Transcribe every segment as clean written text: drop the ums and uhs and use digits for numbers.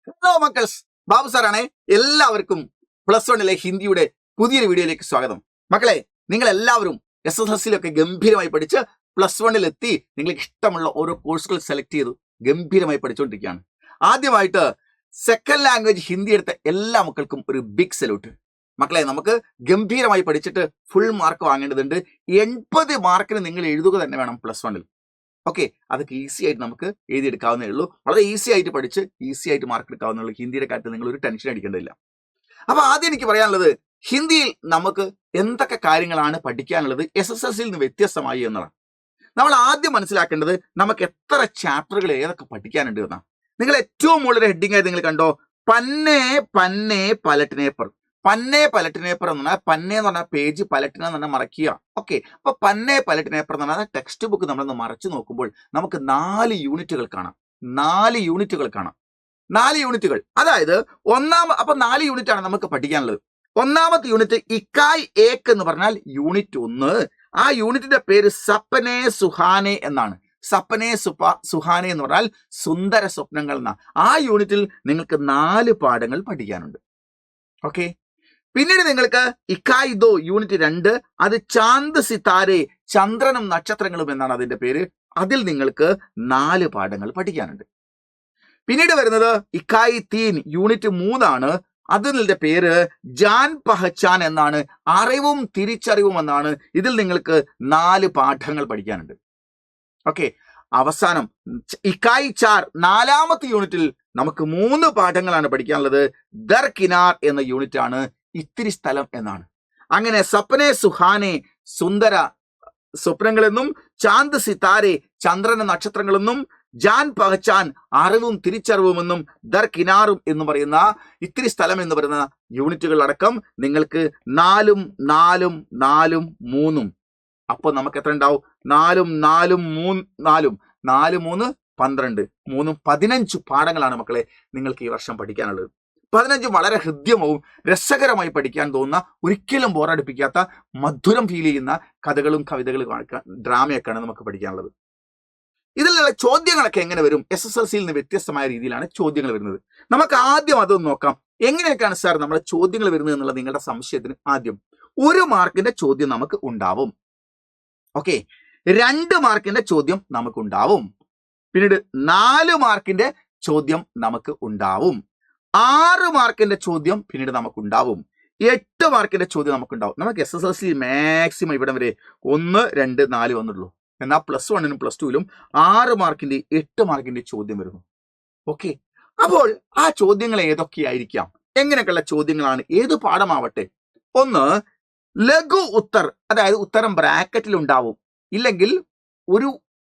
Hello മക്കൾസ്, Babu സാറാണേ. എല്ലാവർക്കും plus വണ്ണിലെ ഹിന്ദിയുടെ പുതിയൊരു വീഡിയോയിലേക്ക് സ്വാഗതം. മക്കളെ, നിങ്ങൾ എല്ലാവരും SSLC ഗംഭീരമായി പഠിച്ച് പ്ലസ് വണ്ണിലെത്തി നിങ്ങൾക്ക് ഇഷ്ടമുള്ള ഓരോ കോഴ്സുകൾ സെലക്ട് ചെയ്തു ഗംഭീരമായി പഠിച്ചുകൊണ്ടിരിക്കുകയാണ്. ആദ്യമായിട്ട് സെക്കൻഡ് ലാംഗ്വേജ് ഹിന്ദി എടുത്ത എല്ലാ മക്കൾക്കും ഒരു ബിഗ് സല്യൂട്ട്. മക്കളെ, നമുക്ക് ഗംഭീരമായി പഠിച്ചിട്ട് ഫുൾ മാർക്ക് വാങ്ങേണ്ടതുണ്ട്. 80 മാർക്കിന് നിങ്ങൾ എഴുതുക തന്നെ വേണം പ്ലസ് വണ്ണിൽ. ഓക്കെ, അതൊക്കെ ഈസി ആയിട്ട് നമുക്ക് എഴുതിയെടുക്കാവുന്നേ ഉള്ളൂ. വളരെ ഈസി ആയിട്ട് പഠിച്ച് ഈസി ആയിട്ട് മാർക്ക് എടുക്കാവുന്നുള്ളൂ. ഹിന്ദിയുടെ കാര്യത്തിൽ നിങ്ങൾ ഒരു ടെൻഷൻ അടിക്കേണ്ടതില്ല. അപ്പൊ ആദ്യം എനിക്ക് പറയാനുള്ളത്, ഹിന്ദിയിൽ നമുക്ക് എന്തൊക്കെ കാര്യങ്ങളാണ് പഠിക്കാനുള്ളത് SSLC നിന്ന് വ്യത്യസ്തമായി എന്നതാണ്. നമ്മൾ ആദ്യം മനസ്സിലാക്കേണ്ടത് നമുക്ക് എത്ര ചാപ്റ്ററുകൾ ഏതൊക്കെ പഠിക്കാനുണ്ട് എന്നാണ്. നിങ്ങൾ ഏറ്റവും മുകളിൽ ഹെഡിങ് ആയിട്ട് നിങ്ങൾ കണ്ടോ, പന്നേ പന്നേ പലട്ടിനേപ്പർ. പന്നേ പലട്ടിനേപ്പർ എന്ന് പറഞ്ഞാൽ, പന്നേ എന്ന് പറഞ്ഞാൽ പേജ്, പലട്ടിന എന്ന് പറഞ്ഞാൽ മറക്കുക. ഓക്കെ, അപ്പൊ പന്നേ പലട്ടിനേപ്പർ എന്ന് പറഞ്ഞാൽ ടെക്സ്റ്റ് ബുക്ക് നമ്മളൊന്ന് മറച്ചു നോക്കുമ്പോൾ നമുക്ക് 4 യൂണിറ്റുകൾ കാണാം. 4 യൂണിറ്റുകൾ, അതായത് അപ്പൊ 4 യൂണിറ്റ് ആണ് നമുക്ക് പഠിക്കാനുള്ളത്. ഒന്നാമത്തെ യൂണിറ്റ് ഇക്കായ് ഏക്ക് എന്ന് പറഞ്ഞാൽ യൂണിറ്റ് 1. ആ യൂണിറ്റിന്റെ പേര് സപ്പനെ സുഹാനെ എന്നാണ്. സപ്പനെ സുഹാനെ എന്ന് പറഞ്ഞാൽ സുന്ദര സ്വപ്നങ്ങൾ എന്നാ. ആ യൂണിറ്റിൽ നിങ്ങൾക്ക് 4 പാഠങ്ങൾ പഠിക്കാനുണ്ട്. ഓക്കെ, പിന്നീട് നിങ്ങൾക്ക് ഇക്കായ് ദോ യൂണിറ്റ് 2, അത് ചാന്ദ് സിതാരെ, ചന്ദ്രനും നക്ഷത്രങ്ങളും എന്നാണ് അതിന്റെ പേര്. അതിൽ നിങ്ങൾക്ക് 4 പാഠങ്ങൾ പഠിക്കാനുണ്ട്. പിന്നീട് വരുന്നത് ഇക്കായ് 3 യൂണിറ്റ് 3 ആണ്. അതിന്റെ പേര് ജാൻ പഹച്ചാൻ എന്നാണ്, അറിവും തിരിച്ചറിവും എന്നാണ്. ഇതിൽ നിങ്ങൾക്ക് 4 പാഠങ്ങൾ പഠിക്കാനുണ്ട്. ഓക്കെ, അവസാനം ഇക്കായ് 4 4ാമത്തെ യൂണിറ്റിൽ നമുക്ക് 3 പാഠങ്ങളാണ് പഠിക്കാനുള്ളത്. ദർ കിനാർ എന്ന യൂണിറ്റ് ആണ്, ഇത്തിരി സ്ഥലം എന്നാണ്. അങ്ങനെ സപ്പനെ സുഹാനെ, സുന്ദര സ്വപ്നങ്ങളെന്നും, ചാന്ദ് സിതാരെ, ചന്ദ്രന നക്ഷത്രങ്ങളെന്നും, ജാൻ പഹച്ചാൻ, അറിവും തിരിച്ചറിവുമെന്നും, ദർ കിനാറും എന്ന് പറയുന്ന, ഇത്തിരി സ്ഥലം എന്ന് പറയുന്ന യൂണിറ്റുകൾ അടക്കം നിങ്ങൾക്ക് 4ഉം 4ഉം 4ഉം 3ഉം. അപ്പൊ നമുക്ക് എത്ര ഉണ്ടാവും? 4ഉം 4ഉം 4ഉം 4 3 12, 3ഉം 15 പാഠങ്ങളാണ് മക്കളെ നിങ്ങൾക്ക് ഈ വർഷം പഠിക്കാനുള്ളത്. 15 വളരെ ഹൃദ്യവും രസകരമായി പഠിക്കാൻ തോന്നുന്ന, ഒരിക്കലും ബോറടിപ്പിക്കാത്ത, മധുരം ഫീൽ ചെയ്യുന്ന കഥകളും കവിതകളും ഡ്രാമയൊക്കെയാണ് നമുക്ക് പഠിക്കാനുള്ളത്. ഇതിലുള്ള ചോദ്യങ്ങളൊക്കെ എങ്ങനെ വരും? SSLCയിൽ നിന്ന് വ്യത്യസ്തമായ രീതിയിലാണ് ചോദ്യങ്ങൾ വരുന്നത്. നമുക്ക് ആദ്യം അതൊന്ന് നോക്കാം. എങ്ങനെയൊക്കെയാണ് സാർ നമ്മുടെ ചോദ്യങ്ങൾ വരുന്നത് എന്നുള്ള നിങ്ങളുടെ സംശയത്തിന് ആദ്യം 1 മാർക്കിന്റെ ചോദ്യം നമുക്ക് ഉണ്ടാവും. ഓക്കെ, 2 മാർക്കിന്റെ ചോദ്യം നമുക്ക് ഉണ്ടാവും. പിന്നീട് 4 മാർക്കിന്റെ ചോദ്യം നമുക്ക് ഉണ്ടാവും. 6 മാർക്കിന്റെ ചോദ്യം പിന്നീട് നമുക്കുണ്ടാവും. 8 മാർക്കിന്റെ ചോദ്യം നമുക്കുണ്ടാവും. നമുക്ക് SSLC മാക്സിമം ഇവിടെ വരെ 1 2 4 വന്നുള്ളൂ. എന്നാൽ പ്ലസ് 1നും പ്ലസ് 2ലും 6 മാർക്കിന്റെ 8 മാർക്കിന്റെ ചോദ്യം വരുന്നു. ഓക്കെ, അപ്പോൾ ആ ചോദ്യങ്ങൾ ഏതൊക്കെയായിരിക്കാം? എങ്ങനെയൊക്കെയുള്ള ചോദ്യങ്ങളാണ്? ഏത് പാഠമാവട്ടെ. 1 ലഘു ഉത്തർ, അതായത് ഉത്തരം ബ്രാക്കറ്റിൽ ഉണ്ടാവും, ഇല്ലെങ്കിൽ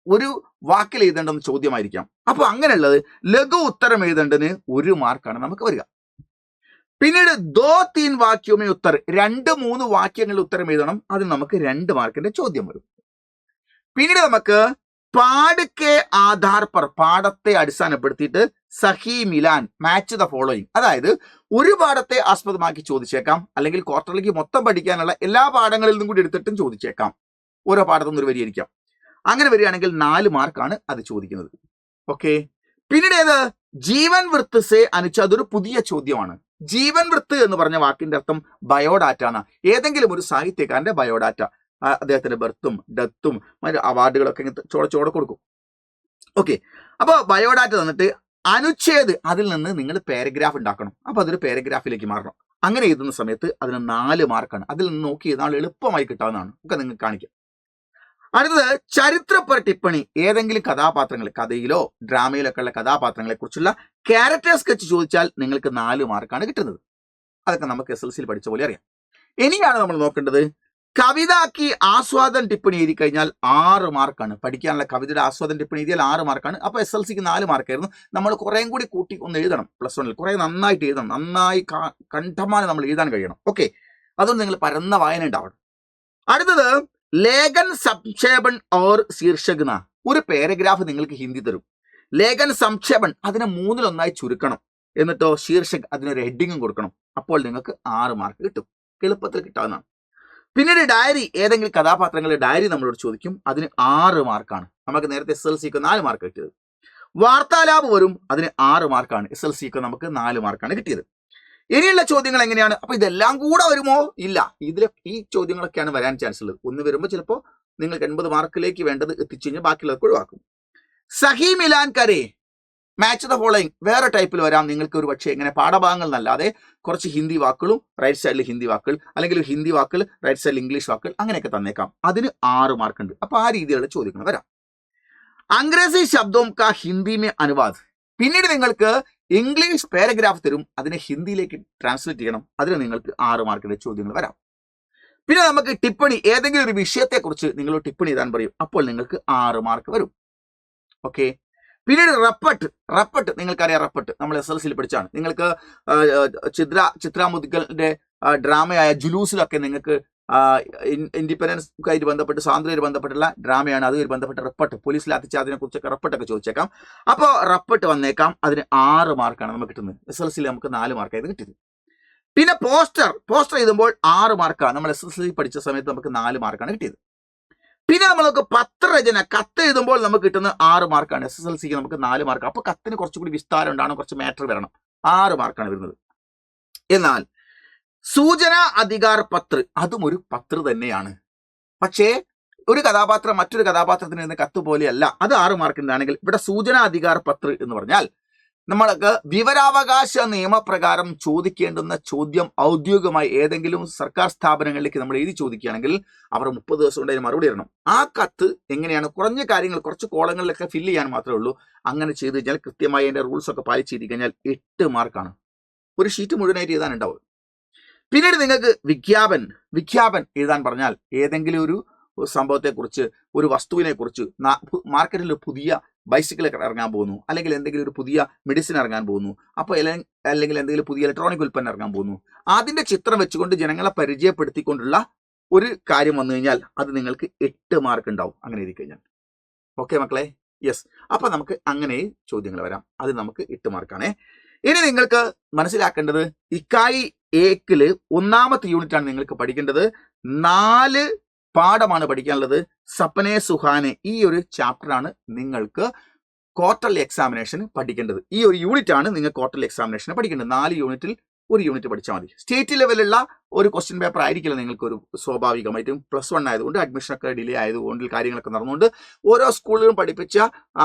ഒരു വാക്കിൽ എഴുതേണ്ടെന്ന് ചോദ്യമായിരിക്കാം. അപ്പൊ അങ്ങനെയുള്ളത് ലഘു ഉത്തരം എഴുതേണ്ടതിന് 1 മാർക്കാണ് നമുക്ക് വരിക. പിന്നീട് 2-3 വാക്യമേ ഉത്തർ, 2-3 വാക്യങ്ങളിൽ ഉത്തരം എഴുതണം. അതിന് നമുക്ക് 2 മാർക്കിന്റെ ചോദ്യം വരും. പിന്നീട് നമുക്ക് പാഠക്കെ ആധാർ പർ, പാഠത്തെ അടിസ്ഥാനപ്പെടുത്തിയിട്ട് സഹി മിലാൻ, മാച്ച് ദ ഫോളോയിങ്, അതായത് ഒരു പാഠത്തെ ആസ്പദമാക്കി ചോദിച്ചേക്കാം, അല്ലെങ്കിൽ ക്വാർട്ടറിലേക്ക് മൊത്തം പഠിക്കാനുള്ള എല്ലാ പാഠങ്ങളിൽ നിന്നും കൂടി എടുത്തിട്ടും ചോദിച്ചേക്കാം. ഓരോ പാഠത്തിൽ നിന്ന് ഒരു വരിയായിരിക്കാം. അങ്ങനെ വരികയാണെങ്കിൽ 4 മാർക്കാണ് അത് ചോദിക്കുന്നത്. ഓക്കെ, പിന്നീട് ഏത് ജീവൻ വൃത്ത് സേ അനുച്ച, അതൊരു പുതിയ ചോദ്യമാണ്. ജീവൻ വൃത്ത് എന്ന് പറഞ്ഞ വാക്കിന്റെ അർത്ഥം ബയോഡാറ്റ ആണ്. ഏതെങ്കിലും ഒരു സാഹിത്യകാരന്റെ ബയോഡാറ്റ, അദ്ദേഹത്തിന്റെ ബർത്തും ഡെത്തും മറ്റു അവാർഡുകളൊക്കെ ചോടെ കൊടുക്കും. ഓക്കെ, അപ്പൊ ബയോഡാറ്റ തന്നിട്ട് അനുച്ഛേദ്, അതിൽ നിന്ന് നിങ്ങൾ പാരഗ്രാഫ് ഉണ്ടാക്കണം. അപ്പൊ അതൊരു പാരഗ്രാഫിലേക്ക് മാറണം. അങ്ങനെ എഴുതുന്ന സമയത്ത് അതിന് 4 മാർക്കാണ്. അതിൽ നിന്ന് നോക്കി എഴുതാൻ എളുപ്പമായി കിട്ടാവുന്നതാണ്. ഒക്കെ നിങ്ങൾക്ക് കാണിക്കാം. അടുത്തത് ചരിത്രപര ടിപ്പണി, ഏതെങ്കിലും കഥാപാത്രങ്ങൾ, കഥയിലോ ഡ്രാമയിലോ ഒക്കെ ഉള്ള കഥാപാത്രങ്ങളെ കുറിച്ചുള്ള ക്യാരക്ടർ സ്കെച്ച് ചോദിച്ചാൽ നിങ്ങൾക്ക് 4 മാർക്കാണ് കിട്ടുന്നത്. അതൊക്കെ നമുക്ക് SSLCയിൽ പഠിച്ച പോലെ അറിയാം. ഇനിയാണ് നമ്മൾ നോക്കേണ്ടത് കവിതാക്കി ആസ്വാദൻ ടിപ്പണി എഴുതി കഴിഞ്ഞാൽ 6 മാർക്കാണ്. പഠിക്കാനുള്ള കവിതയുടെ ആസ്വാദൻ ടിപ്പണി എഴുതിയാൽ 6 മാർക്കാണ്. അപ്പൊ SSLCക്ക് 4 മാർക്കായിരുന്നു. നമ്മൾ കുറേയും കൂടി കൂട്ടി ഒന്ന് എഴുതണം. പ്ലസ് 1ൽ കുറെ നന്നായിട്ട് എഴുതണം. നന്നായി കണ്ഠമാനം നമ്മൾ എഴുതാൻ കഴിയണം. ഓക്കെ, അതുകൊണ്ട് നിങ്ങൾ പരന്ന വായന ഉണ്ടാവണം. അടുത്തത് ലേഖൻ സംക്ഷേപൺ ഓർ ശീർഷകന, ഒരു പാരഗ്രാഫ് നിങ്ങൾക്ക് ഹിന്ദി തരും. ലേഖൻ സംക്ഷേപൺ അതിനെ 3-1 ചുരുക്കണം. എന്നിട്ടോ ശീർഷക് അതിനൊരു ഹെഡിങ്ങും കൊടുക്കണം. അപ്പോൾ നിങ്ങൾക്ക് 6 മാർക്ക് കിട്ടും. എളുപ്പത്തിൽ കിട്ടാവുന്നതാണ്. പിന്നീട് ഡയറി, ഏതെങ്കിലും കഥാപാത്രങ്ങളുടെ ഡയറി നമ്മളോട് ചോദിക്കും. അതിന് 6 മാർക്കാണ്. നമുക്ക് നേരത്തെ SSLCക്ക് 4 മാർക്ക് കിട്ടിയത്. വാർത്താലാപ് വരും, അതിന് 6 മാർക്കാണ്. SLCക്ക് നമുക്ക് 4 മാർക്കാണ് കിട്ടിയത്. ഇനിയുള്ള ചോദ്യങ്ങൾ എങ്ങനെയാണ്? അപ്പൊ ഇതെല്ലാം കൂടെ വരുമോ? ഇല്ല, ഈ ചോദ്യങ്ങളൊക്കെയാണ് വരാൻ ചാൻസ് ഉള്ളത്. ഒന്ന് വരുമ്പോൾ ചിലപ്പോൾ നിങ്ങൾക്ക് 80 മാർക്കിലേക്ക് വേണ്ടത് എത്തിച്ചു കഴിഞ്ഞാൽ ബാക്കിയുള്ളവർക്ക് ഒഴിവാക്കും. സഹി മിലാൻ കരെ, മാച്ച് ദ ഫോളോയിങ് വേറെ ടൈപ്പിൽ വരാം. നിങ്ങൾക്ക് ഒരു പക്ഷേ ഇങ്ങനെ പാഠഭാഗങ്ങൾ എന്നല്ലാതെ കുറച്ച് ഹിന്ദി വാക്കുകളും റൈറ്റ് സൈഡിൽ ഹിന്ദി വാക്കുകൾ, അല്ലെങ്കിൽ ഹിന്ദി വാക്കുകൾ റൈറ്റ് സൈഡിൽ ഇംഗ്ലീഷ് വാക്കുകൾ, അങ്ങനെയൊക്കെ തന്നേക്കാം. അതിന് 6 മാർക്ക് ഉണ്ട്. അപ്പൊ ആ രീതിയിലുള്ള ചോദ്യങ്ങൾ വരാം. അംഗ്രേസി ശബ്ദവും കാ ഹിന്ദി മേ അനുവാദ്, പിന്നീട് നിങ്ങൾക്ക് ഇംഗ്ലീഷ് പാരഗ്രാഫ് തരും, അതിനെ ഹിന്ദിയിലേക്ക് ട്രാൻസ്ലേറ്റ് ചെയ്യണം. അതിന് നിങ്ങൾക്ക് 6 മാർക്കിന്റെ ചോദ്യങ്ങൾ വരാം. പിന്നെ നമുക്ക് ടിപ്പണി, ഏതെങ്കിലും ഒരു വിഷയത്തെക്കുറിച്ച് നിങ്ങൾ ടിപ്പണി എഴുതാൻ പറയും, അപ്പോൾ നിങ്ങൾക്ക് 6 മാർക്ക് വരും. ഓക്കെ. പിന്നീട് റപ്പട്ട് നിങ്ങൾക്കറിയാം. റപ്പട്ട് നമ്മൾ SLCയിൽ പഠിച്ചാണ്. നിങ്ങൾക്ക് ചിത്ര മുദ്ഗലിന്റെ ഡ്രാമയായ ജുലൂസിലൊക്കെ നിങ്ങൾക്ക് ഇൻഡിപെൻഡൻസ് ആയിട്ട് ബന്ധപ്പെട്ട് സ്വാതന്ത്ര്യമായിട്ട് ബന്ധപ്പെട്ടുള്ള ഡ്രാമയാണ്. അതുമായി ബന്ധപ്പെട്ട റപ്പട്ട്, പോലീസിൽ അതിനെ കുറിച്ചൊക്കെ റപ്പട്ടൊക്കെ ചോദിച്ചേക്കാം. അപ്പോൾ റപ്പട്ട് വന്നേക്കാം. അതിന് 6 മാർക്കാണ് നമുക്ക് കിട്ടുന്നത്. SLCയിൽ നമുക്ക് 4 മാർക്കായത് കിട്ടിയത്. പിന്നെ പോസ്റ്റർ എഴുതുമ്പോൾ 6 മാർക്കാണ്. നമ്മൾ SLC പഠിച്ച സമയത്ത് നമുക്ക് 4 മാർക്കാണ് കിട്ടിയത്. പിന്നെ നമ്മൾക്ക് പത്രരചന, കത്ത് എഴുതുമ്പോൾ നമുക്ക് കിട്ടുന്ന 6 മാർക്കാണ്. SSLCക്ക് നമുക്ക് 4 മാർക്ക്. അപ്പൊ കത്തിന് കുറച്ചുകൂടി വിസ്താരം ഉണ്ടാകണം, കുറച്ച് മാറ്റർ വരണം. 6 മാർക്കാണ് വരുന്നത്. എന്നാൽ സൂചന അധികാർ പത്ര, അതും ഒരു പത്ര തന്നെയാണ്. പക്ഷേ ഒരു കഥാപാത്രം മറ്റൊരു കഥാപാത്രത്തിന് എഴുതുന്ന കത്ത് പോലെയല്ല. അത് 6 മാർക്കിൻ്റെ ആണെങ്കിൽ ഇവിടെ സൂചന അധികാർ പത്ര എന്ന് പറഞ്ഞാൽ നമ്മൾക്ക് വിവരാവകാശ നിയമപ്രകാരം ചോദിക്കേണ്ടുന്ന ചോദ്യം ഔദ്യോഗികമായി ഏതെങ്കിലും സർക്കാർ സ്ഥാപനങ്ങളിലേക്ക് നമ്മൾ എഴുതി ചോദിക്കുകയാണെങ്കിൽ അവർ 30 ദിവസം കൊണ്ട് അതിന് മറുപടി തരണം. ആ കത്ത് എങ്ങനെയാണ്? കുറഞ്ഞ കാര്യങ്ങൾ കുറച്ച് കോളങ്ങളിലൊക്കെ ഫില്ല് ചെയ്യാൻ മാത്രമേ ഉള്ളൂ. അങ്ങനെ ചെയ്ത് കഴിഞ്ഞാൽ കൃത്യമായി അതിന്റെ റൂൾസ് ഒക്കെ പാലിച്ച് ചെയ്ത് കഴിഞ്ഞാൽ 8 മാർക്കാണ്. ഒരു ഷീറ്റ് മുഴുവനായിട്ട് എഴുതാനുണ്ടാവും. പിന്നീട് നിങ്ങൾക്ക് വിജ്ഞാപൻ എഴുതാൻ പറഞ്ഞാൽ ഏതെങ്കിലും ഒരു സംഭവത്തെക്കുറിച്ച്, ഒരു വസ്തുവിനെ കുറിച്ച്, മാർക്കറ്റിൽ പുതിയ ബൈസിക്കിൾ ഇറങ്ങാൻ പോകുന്നു, അല്ലെങ്കിൽ എന്തെങ്കിലും ഒരു പുതിയ മെഡിസിൻ ഇറങ്ങാൻ പോകുന്നു, അപ്പോൾ അല്ലെങ്കിൽ എന്തെങ്കിലും പുതിയ ഇലക്ട്രോണിക് ഉൽപ്പന്നം ഇറങ്ങാൻ പോകുന്നു, അതിന്റെ ചിത്രം വെച്ചുകൊണ്ട് ജനങ്ങളെ പരിചയപ്പെടുത്തിക്കൊണ്ടുള്ള ഒരു കാര്യം വന്നു കഴിഞ്ഞാൽ അത് നിങ്ങൾക്ക് 8 മാർക്ക് ഉണ്ടാവും. അങ്ങനെ എഴുതി കഴിഞ്ഞാൽ. ഓക്കെ മക്കളെ, യെസ്. അപ്പൊ നമുക്ക് അങ്ങനെ ചോദ്യങ്ങൾ വരാം. അത് നമുക്ക് 8 മാർക്കാണേ. ഇനി നിങ്ങൾക്ക് മനസ്സിലാക്കേണ്ടത് ഇക്കായി ഏക്കില് 1ാമത്തെ യൂണിറ്റ് ആണ് നിങ്ങൾക്ക് പഠിക്കേണ്ടത്. 4 പാഠമാണ് പഠിക്കാനുള്ളത്. സപ്പനെ സുഹാനെ, ഈ ഒരു ചാപ്റ്ററാണ് നിങ്ങൾക്ക് ക്വാർട്ടർലി എക്സാമിനേഷൻ പഠിക്കേണ്ടത്. ഈ ഒരു യൂണിറ്റ് ആണ് നിങ്ങൾ ക്വാർട്ടർലി എക്സാമിനേഷൻ പഠിക്കേണ്ടത്. 4 യൂണിറ്റിൽ ഒരു യൂണിറ്റ് പഠിച്ചാൽ മതി. സ്റ്റേറ്റ് ലെവലുള്ള ഒരു ക്വസ്റ്റ്യൻ പേപ്പർ ആയിരിക്കില്ല നിങ്ങൾക്ക് ഒരു സ്വാഭാവികമായിട്ടും. +1 ആയതുകൊണ്ട് അഡ്മിഷനൊക്കെ ഡിലേ ആയതുകൊണ്ട് കാര്യങ്ങളൊക്കെ നടന്നുകൊണ്ട് ഓരോ സ്കൂളിലും പഠിപ്പിച്ച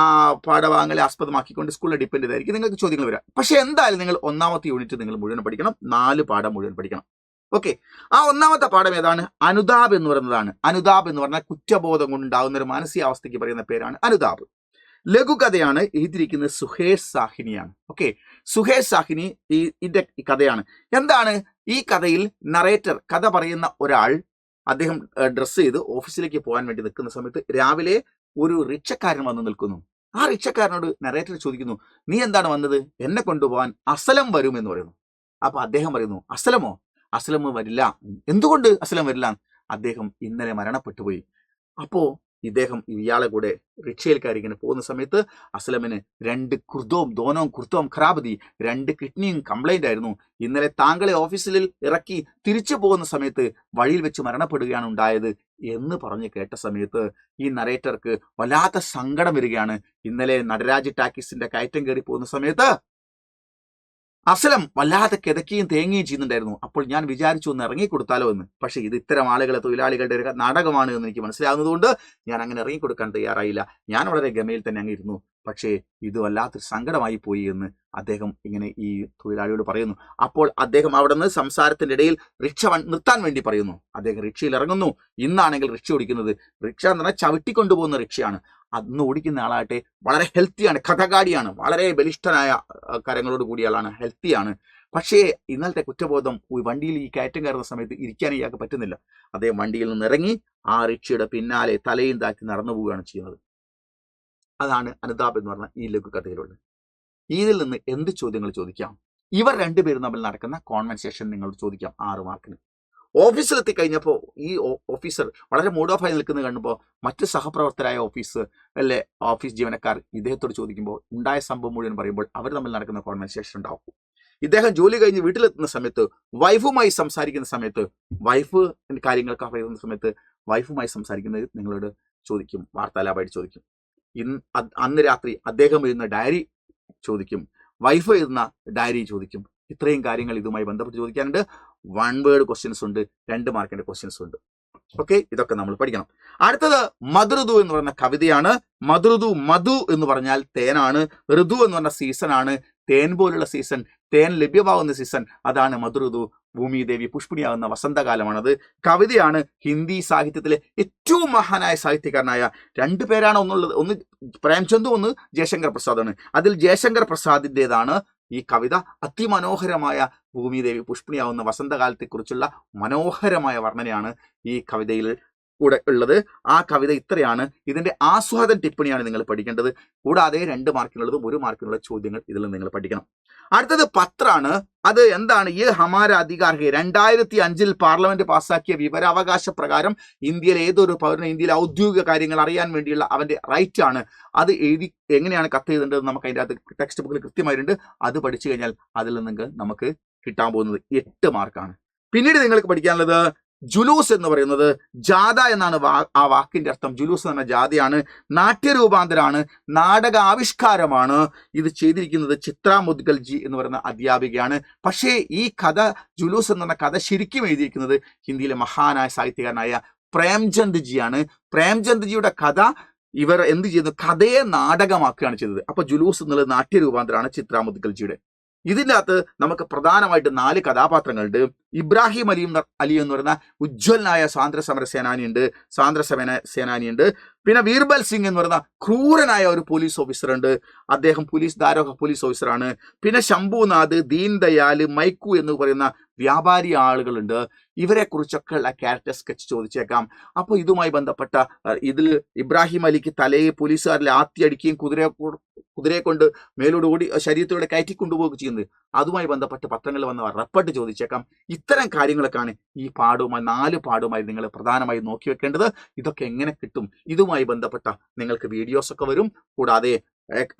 പാഠഭാഗങ്ങളെ ആസ്പദമാക്കിക്കൊണ്ട് സ്കൂളിൽ ഡിപ്പെൻഡ് ചെയ്തായിരിക്കും നിങ്ങൾക്ക് ചോദ്യങ്ങൾ വരിക. പക്ഷേ എന്തായാലും നിങ്ങൾ 1ാമത്തെ യൂണിറ്റ് നിങ്ങൾ മുഴുവൻ പഠിക്കണം. 4 പാഠം മുഴുവൻ പഠിക്കണം. ഓക്കെ. ആ 1ാമത്തെ പാഠം ഏതാണ്? അനുതാപ് എന്ന് പറയുന്നതാണ്. അനുതാപ് എന്ന് പറഞ്ഞാൽ കുറ്റബോധം കൊണ്ടുണ്ടാകുന്ന ഒരു മാനസികാവസ്ഥയ്ക്ക് പറയുന്ന പേരാണ് അനുതാപ്. ലഘുകഥയാണ്. എഴുതിയിരിക്കുന്നത് സുഹേഷ് സാഹിനിയാണ്. ഓക്കെ. സുഹേഷ് സാഹിനി ഇതിന്റെ കഥയാണ്. എന്താണ് ഈ കഥയിൽ? നറേറ്റർ, കഥ പറയുന്ന ഒരാൾ, അദ്ദേഹം ഡ്രസ്സ് ചെയ്ത് ഓഫീസിലേക്ക് പോകാൻ വേണ്ടി നിൽക്കുന്ന സമയത്ത് രാവിലെ ഒരു റിക്ഷക്കാരൻ വന്ന് നിൽക്കുന്നു. ആ റിക്ഷക്കാരനോട് നറേറ്റർ ചോദിക്കുന്നു, നീ എന്താണ് വന്നത്? എന്നെ കൊണ്ടുപോകാൻ അസലം വരും എന്ന് പറയുന്നു. അപ്പൊ അദ്ദേഹം പറയുന്നു, അസലമോ? അസലം വരില്ല. എന്തുകൊണ്ട് അസലം വരില്ല? അദ്ദേഹം ഇന്നലെ മരണപ്പെട്ടുപോയി. അപ്പോ ഇയാളെ കൂടെ റിക്ഷയിൽ കയറി ഇങ്ങനെ പോകുന്ന സമയത്ത് അസലമിന് 2 കുർത്തോം ഖരാബതി, 2 കിഡ്നിയും കംപ്ലൈന്റ് ആയിരുന്നു. ഇന്നലെ താങ്കളെ ഓഫീസിൽ ഇറക്കി തിരിച്ചു പോകുന്ന സമയത്ത് വഴിയിൽ വെച്ച് മരണപ്പെടുകയാണ് ഉണ്ടായത് എന്ന് പറഞ്ഞ് കേട്ട സമയത്ത് ഈ നറേറ്റർക്ക് വല്ലാത്ത സങ്കടം വരികയാണ്. ഇന്നലെ നടരാജ് ടാക്കീസിന്റെ കയറ്റം കയറി പോകുന്ന സമയത്ത് അസലം വല്ലാതെ കിതക്കുകയും തേങ്ങുകയും ചെയ്യുന്നുണ്ടായിരുന്നു. അപ്പോൾ ഞാൻ വിചാരിച്ചു ഒന്ന് ഇറങ്ങിക്കൊടുത്താലോ എന്ന്. പക്ഷേ ഇത് ഇത്തരം ആളുകളെ, തൊഴിലാളികളുടെ ഒരു നാടകമാണ് എന്ന് എനിക്ക് മനസ്സിലാകുന്നതുകൊണ്ട് ഞാൻ അങ്ങനെ ഇറങ്ങിക്കൊടുക്കാൻ തയ്യാറായില്ല. ഞാൻ വളരെ ഗമയിൽ തന്നെ അങ്ങ് ഇരുന്നു. പക്ഷേ ഇത് വല്ലാത്തൊരു സങ്കടമായി പോയി എന്ന് അദ്ദേഹം ഇങ്ങനെ ഈ തൊഴിലാളിയോട് പറയുന്നു. അപ്പോൾ അദ്ദേഹം അവിടെ നിന്ന് സംസാരത്തിന്റെ ഇടയിൽ റിക്ഷ നിർത്താൻ വേണ്ടി പറയുന്നു. അദ്ദേഹം റിക്ഷയിൽ ഇറങ്ങുന്നു. ഇന്നാണെങ്കിൽ റിക്ഷ ഓടിക്കുന്നത്, റിക്ഷ എന്ന് പറഞ്ഞാൽ ചവിട്ടിക്കൊണ്ടുപോകുന്ന റിക്ഷയാണ്. അന്ന് ഓടിക്കുന്ന ആളാകട്ടെ വളരെ ഹെൽത്തിയാണ്, കഥകാടിയാണ്, വളരെ ബലിഷ്ഠനായ കരങ്ങളോട് കൂടിയ ആളാണ്, ഹെൽത്തിയാണ്. പക്ഷേ ഇന്നലത്തെ കുറ്റബോധം വണ്ടിയിൽ ഈ കയറ്റം കയറുന്ന സമയത്ത് ഇരിക്കാൻ ഇയാൾക്ക് പറ്റുന്നില്ല. അദ്ദേഹം വണ്ടിയിൽ നിന്ന് ഇറങ്ങി ആ റിക്ഷയുടെ പിന്നാലെ തലയും താഴ്ത്തി നടന്നു പോവുകയാണ് ചെയ്യുന്നത്. അതാണ് അനുതാപ് എന്ന് പറഞ്ഞ ഈ ലഘു കഥയിലുള്ളത്. ഇതിൽ നിന്ന് എന്ത് ചോദ്യങ്ങൾ ചോദിക്കാം? ഇവർ 2 പേരും തമ്മിൽ നടക്കുന്ന കോൺവെർസേഷൻ നിങ്ങളോട് ചോദിക്കാം 6 മാർക്കിന്. ഓഫീസിലെത്തി കഴിഞ്ഞപ്പോൾ ഈ ഓഫീസർ വളരെ മൂഡ് ഓഫ് ആയി നിൽക്കുന്നത് കണ്ടപ്പോൾ മറ്റ് സഹപ്രവർത്തകരായ ഓഫീസ് ജീവനക്കാർ ഇദ്ദേഹത്തോട് ചോദിക്കുമ്പോൾ ഉണ്ടായ സംഭവം മുഴുവൻ പറയുമ്പോൾ അവർ തമ്മിൽ നടക്കുന്ന കോൺവെർസേഷൻ ഉണ്ടാവും. ഇദ്ദേഹം ജോലി കഴിഞ്ഞ് വീട്ടിലെത്തുന്ന സമയത്ത് വൈഫുമായി സംസാരിക്കുന്ന സമയത്ത്, വൈഫ് കാര്യങ്ങളൊക്കെ പറയുന്ന സമയത്ത് വൈഫുമായി സംസാരിക്കുന്നത് നിങ്ങളോട് ചോദിക്കും, വാർത്താലാപമായിട്ട് ചോദിക്കും. അന്ന് രാത്രി അദ്ദേഹം എഴുതുന്ന ഡയറി ചോദിക്കും, വൈഫ് എഴുതുന്ന ഡയറി ചോദിക്കും. ഇത്രയും കാര്യങ്ങൾ ഇതുമായി ബന്ധപ്പെട്ട് ചോദിക്കാനുണ്ട്. 1 വേർഡ് ക്വസ്റ്റ്യൻസ് ഉണ്ട്, 2 മാർക്കിന്റെ ക്വസ്റ്റ്യൻസ് ഉണ്ട്. ഓക്കെ, ഇതൊക്കെ നമ്മൾ പഠിക്കണം. അടുത്തത് മധുഋതു എന്ന് പറയുന്ന കവിതയാണ്. മധുഋതു, മധു എന്ന് പറഞ്ഞാൽ തേനാണ്, ഋതു എന്ന് പറഞ്ഞ സീസൺ ആണ്, തേൻ പോലുള്ള സീസൺ, തേൻ ലഭ്യമാകുന്ന സീസൺ, അതാണ് മധുഋതു. ഭൂമിദേവി പുഷ്പിണിയാകുന്ന വസന്തകാലമാണത്. കവിതയാണ്. ഹിന്ദി സാഹിത്യത്തിലെ ഏറ്റവും മഹാനായ സാഹിത്യകാരനായ 2 പേരാണ് ഒന്നുള്ളത്, ഒന്ന് പ്രേംചന്ദും ഒന്ന് ജയശങ്കർ പ്രസാദാണ്. അതിൽ ജയശങ്കർ പ്രസാദിൻ്റെതാണ് ഈ കവിത. അതിമനോഹരമായ ഭൂമിദേവി പുഷ്പിണിയാവുന്ന വസന്തകാലത്തെക്കുറിച്ചുള്ള മനോഹരമായ വർണ്ണനയാണ് ഈ കവിതയിൽ കൂടെ ഉള്ളത്. ആ കവിത ഇത്രയാണ്. ഇതിന്റെ ആസ്വാദൻ ടിപ്പണിയാണ് നിങ്ങൾ പഠിക്കേണ്ടത്. കൂടാതെ 2 മാർക്കിനുള്ളതും 1 മാർക്കിനുള്ള ചോദ്യങ്ങൾ ഇതിൽ നിങ്ങൾ പഠിക്കണം. അടുത്തത് പത്രാണ്. അത് എന്താണ്? ഈ ഹമാര അധികാർ ഹെ 2005 പാർലമെന്റ് പാസ്സാക്കിയ വിവരാവകാശ പ്രകാരം ഇന്ത്യയിലെ ഏതൊരു പൗരനും ഇന്ത്യയിലെ ഔദ്യോഗിക കാര്യങ്ങൾ അറിയാൻ വേണ്ടിയുള്ള അവന്റെ റൈറ്റ് ആണ്. അത് എഴുതി എങ്ങനെയാണ് കത്ത് ചെയ്തേണ്ടത് നമുക്ക് അതിൻ്റെ അകത്ത് ടെക്സ്റ്റ് ബുക്കിൽ കൃത്യമായിട്ടുണ്ട്. അത് പഠിച്ചു കഴിഞ്ഞാൽ അതിൽ നിന്ന് നമുക്ക് കിട്ടാൻ പോകുന്നത് 8 മാർക്കാണ്. പിന്നീട് നിങ്ങൾക്ക് പഠിക്കാനുള്ളത് ജുലൂസ് എന്ന് പറയുന്നത് ജാഥ എന്നാണ് ആ വാക്കിന്റെ അർത്ഥം. ജുലൂസ് എന്ന് പറഞ്ഞ ജാഥയാണ്. നാട്യരൂപാന്തരമാണ്, നാടക ആവിഷ്കാരമാണ്. ഇത് ചെയ്തിരിക്കുന്നത് ചിത്ര മുദ്ഗൽജി എന്ന് പറയുന്ന അധ്യാപികയാണ്. പക്ഷേ ഈ കഥ, ജുലൂസ് എന്ന് പറഞ്ഞ കഥ ശരിക്കും എഴുതിയിരിക്കുന്നത് ഹിന്ദിയിലെ മഹാനായ സാഹിത്യകാരനായ പ്രേംചന്ദ് ജിയാണ്. പ്രേംചന്ദ് ജിയുടെ കഥ ഇവർ എന്ത് ചെയ്യുന്നു? കഥയെ നാടകമാക്കുകയാണ് ചെയ്തത്. അപ്പൊ ജുലൂസ് എന്നുള്ളത് നാട്യരൂപാന്തരമാണ് ചിത്ര മുദ്ഗൽജിയുടെ. ഇതിൻ്റെ അകത്ത് നമുക്ക് പ്രധാനമായിട്ട് 4 കഥാപാത്രങ്ങളുണ്ട്. ഇബ്രാഹിം അലി എന്ന് പറയുന്ന ഉജ്ജ്വലനായ സ്വാതന്ത്ര്യ സേനാനിയുണ്ട്. പിന്നെ വീർബൽ സിംഗ് എന്ന് പറയുന്ന ക്രൂരനായ ഒരു പോലീസ് ഓഫീസർ ഉണ്ട്. അദ്ദേഹം ദാരോഹ പോലീസ് ഓഫീസറാണ്. പിന്നെ ശംഭുനാഥ്, ദീൻ ദയാൽ, മൈക്കു എന്ന് പറയുന്ന വ്യാപാരി ആളുകളുണ്ട്. ഇവരെ കുറിച്ചൊക്കെ ഉള്ള ക്യാരക്ടർ സ്കെച്ച് ചോദിച്ചേക്കാം. അപ്പോൾ ഇതുമായി ബന്ധപ്പെട്ട ഇതിൽ ഇബ്രാഹിം അലിക്ക് തലയെ പോലീസുകാരിൽ ആത്തിയടിക്കുകയും കുതിരയെ കൊണ്ട് മേലോട് ഓടി ശരീരത്തിലൂടെ കയറ്റിക്കൊണ്ടുപോവുകയും ചെയ്യുന്നത്, അതുമായി ബന്ധപ്പെട്ട പത്രങ്ങളിൽ വന്ന റെപ്പർട്ട് ചോദിച്ചേക്കാം. ഇത്തരം കാര്യങ്ങളൊക്കെയാണ് ഈ 4 പാഠവുമായി നിങ്ങൾ പ്രധാനമായി നോക്കി വെക്കേണ്ടത്. ഇതൊക്കെ എങ്ങനെ കിട്ടും? ഇതുമായി ബന്ധപ്പെട്ട നിങ്ങൾക്ക് വീഡിയോസ് ഒക്കെ വരും. കൂടാതെ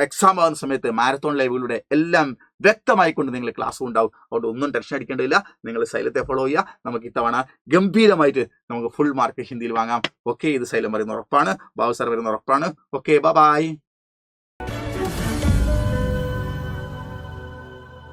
എക്സാം ആകുന്ന സമയത്ത് മാരത്തോൺ ലൈവിലൂടെ എല്ലാം വ്യക്തമായിക്കൊണ്ട് നിങ്ങൾ ക്ലാസ് ഉണ്ടാവും. അതുകൊണ്ട് ഒന്നും ടെൻഷൻ അടിക്കേണ്ടതില്ല. നിങ്ങൾ സൈലത്തെ ഫോളോ ചെയ്യുക. നമുക്ക് ഇത്തവണ ഗംഭീരമായിട്ട് നമുക്ക് ഫുൾ മാർക്ക് ഹിന്ദിയിൽ വാങ്ങാം. ഓക്കെ, ഇത് സൈലം വരുന്ന ഉറപ്പാണ്, ബാബു സാർ വരുന്ന ഉറപ്പാണ്. Okay, by.